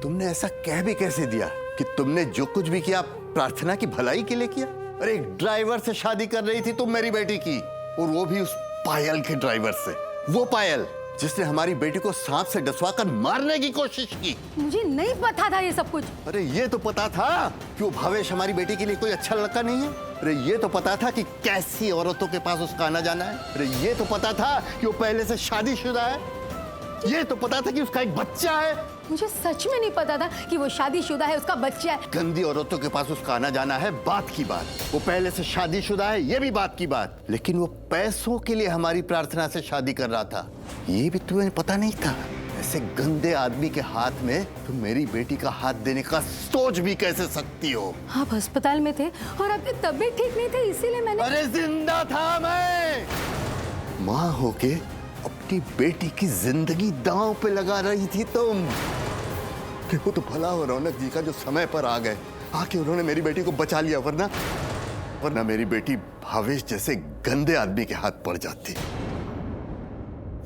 तुमने ऐसा कह भी कैसे दिया कि तुमने जो कुछ भी किया प्रार्थना की भलाई के लिए किया? अरे एक ड्राइवर से शादी कर रही थी तुम मेरी बेटी की, और वो भी उस पायल के ड्राइवर से। वो पायल जिसने हमारी बेटी को सांप से डसवाकर मारने की कोशिश की। मुझे नहीं पता था ये सब कुछ। अरे ये तो पता था कि वो भावेश हमारी बेटी के लिए कोई अच्छा लड़का नहीं है। अरे ये तो पता था कि कैसी औरतों के पास उसका आना जाना है। अरे ये तो पता था कि वो पहले से शादीशुदा है। ये तो पता था कि उसका एक बच्चा है। मुझे सच में नहीं पता था कि वो शादीशुदा है, उसका बच्चा है। गंदी औरतों के पास उसका आना जाना है बात की बात, वो पहले से शादीशुदा है ये भी बात की बात, लेकिन वो पैसों के लिए हमारी प्रार्थना से शादी कर रहा था ये भी तुम्हें पता नहीं था? ऐसे गंदे आदमी के हाथ में तुम मेरी बेटी का हाथ देने का सोच भी कैसे सकती हो? आप अस्पताल में थे और आपकी तबीयत ठीक नहीं थी, इसीलिए मैंने। अरे जिंदा था मैं। माँ होके अपनी बेटी की जिंदगी दांव पे लगा रही थी तुम। कि वो तो भला हो रौनक जी का जो समय पर आ गए, आके उन्होंने मेरी बेटी को बचा लिया, वरना मेरी बेटी भावेश जैसे गंदे आदमी के हाथ पड़ जाती।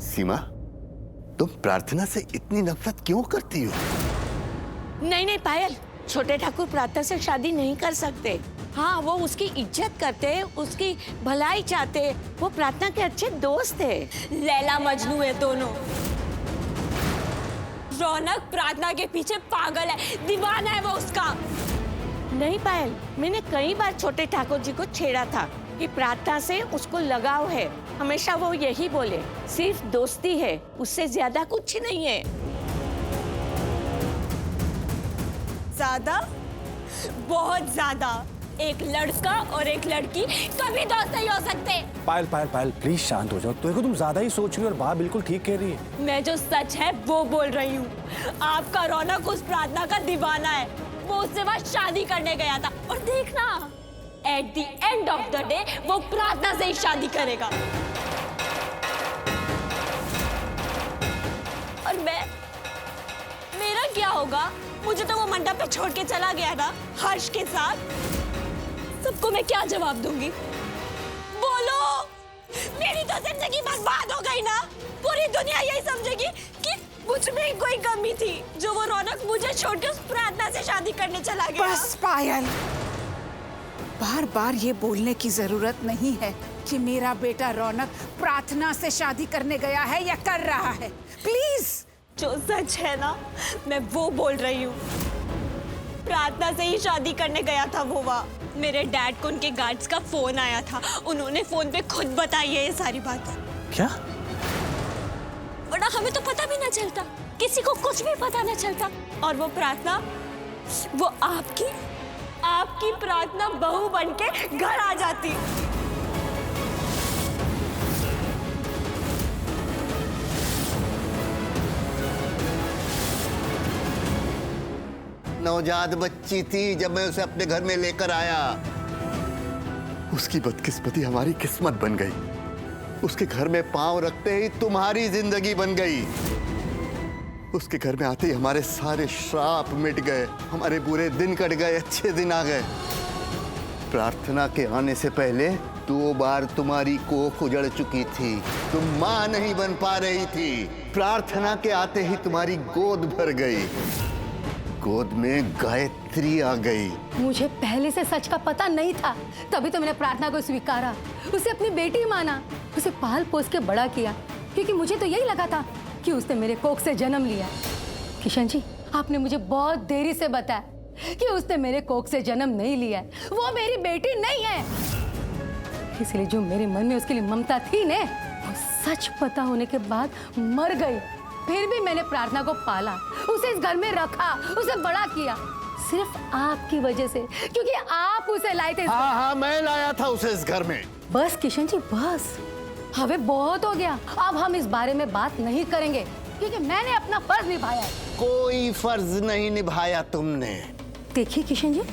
सीमा, तुम प्रार्थना से इतनी नफरत क्यों करती हो? नहीं नहीं पायल, छोटे ठाकुर प्रार्थना से शादी नहीं कर सकते। हाँ, वो उसकी इज्जत करते, उसकी भलाई चाहते, वो प्रार्थना के अच्छे दोस्त थे। लैला मजनू है दोनों। रौनक प्रार्थना के पीछे पागल है, दीवाना है वो उसका। नहीं पायल, मैंने कई बार छोटे ठाकुर जी को छेड़ा था कि प्रार्थना से उसको लगाव है। हमेशा वो यही बोले, सिर्फ दोस्ती है, उससे ज्यादा कुछ नहीं है। ज्यादा, बहुत ज्यादा। एक लड़का और एक लड़की कभी दोस्त नहीं हो सकते। पायल पायल पायल प्लीज शांत हो जाओ। तो तुम ज्यादा ही सोच रही हो और बात बिल्कुल ठीक कह रही है। मैं जो सच है वो बोल रही हूँ। आपका रौनक उस प्रार्थना का दीवाना है। वो उससे वहाँ शादी करने गया था और देखना, at the end of the day वो प्रार्थना से ही शादी करेगा। और मेरा क्या होगा? मुझे तो वो मंडप पे छोड़ के चला गया ना हर्ष के साथ। सबको मैं क्या जवाब दूंगी? बोलो, मेरी तो जिंदगी बर्बाद हो गई ना। पूरी दुनिया यही समझेगी कि मुझ में कोई कमी थी जो वो रौनक मुझे छोड़ के उस प्रार्थना से शादी करने चला गया। बस पायल, बार बार ये बोलने की जरूरत नहीं है कि मेरा बेटा रौनक प्रार्थना से शादी करने गया है या कर रहा है। प्लीज। जो सच है ना, मैं वो बोल रही हूँ। प्रार्थना से ही शादी करने गया था वो वहाँ। मेरे डैड को उनके गार्ड्स का फोन आया था, उन्होंने फोन पे खुद बताई है ये सारी बात। क्या? वरना हमें तो पता भी ना चलता, किसी को कुछ भी पता ना चलता। और वो प्रार्थना, वो आपकी प्रार्थना बहू बनके घर आ जाती। नवजात बच्ची थी जब मैं उसे अपने घर में लेकर आया। उसकी बदकिस्मती हमारी किस्मत बन गई। उसके घर में पांव रखते ही तुम्हारी जिंदगी बन गई। उसके घर में आते ही हमारे सारे श्राप मिट गए, हमारे बुरे दिन कट गए, अच्छे दिन आ गए। प्रार्थना के आने से पहले 2 बार तुम्हारी कोख उजड़ चुकी थी। तुम मां नहीं बन पा रही थी। प्रार्थना के आते ही तुम्हारी गोद भर गई। गोद में गायत्री आ गई। मुझे पहले से सच का पता नहीं था, तभी तो मैंने प्रार्थना को स्वीकारा, उसे अपनी बेटी माना, उसे पाल पोस के बड़ा किया, क्योंकि मुझे तो यही लगा था कि उसने मेरे कोख से जन्म लिया। किशन जी, आपने मुझे बहुत देरी से बताया कि उसने मेरे कोख से जन्म नहीं लिया है, वो मेरी बेटी नहीं है। इसलिए जो मेरे मन में उसके लिए ममता थी ने, वो सच पता होने के बाद मर गई। फिर भी मैंने प्रार्थना को पाला, उसे इस घर में रखा, उसे बड़ा किया, सिर्फ आपकी वजह से, क्योंकि आप उसे लाए थे। हाँ, मैं लाया था उसे इस घर में। बस किशन जी, बस हमें बहुत हो गया। अब हम इस बारे में बात नहीं करेंगे, क्योंकि मैंने अपना फर्ज निभाया है। कोई फर्ज नहीं निभाया तुमने। देखिए किशन जी,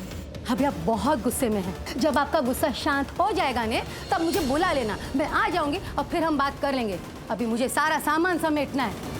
अभी आप बहुत गुस्से में हैं। जब आपका गुस्सा शांत हो जाएगा ने, तब मुझे बुला लेना, मैं आ जाऊंगी और फिर हम बात कर लेंगे। अभी मुझे सारा सामान समेटना है।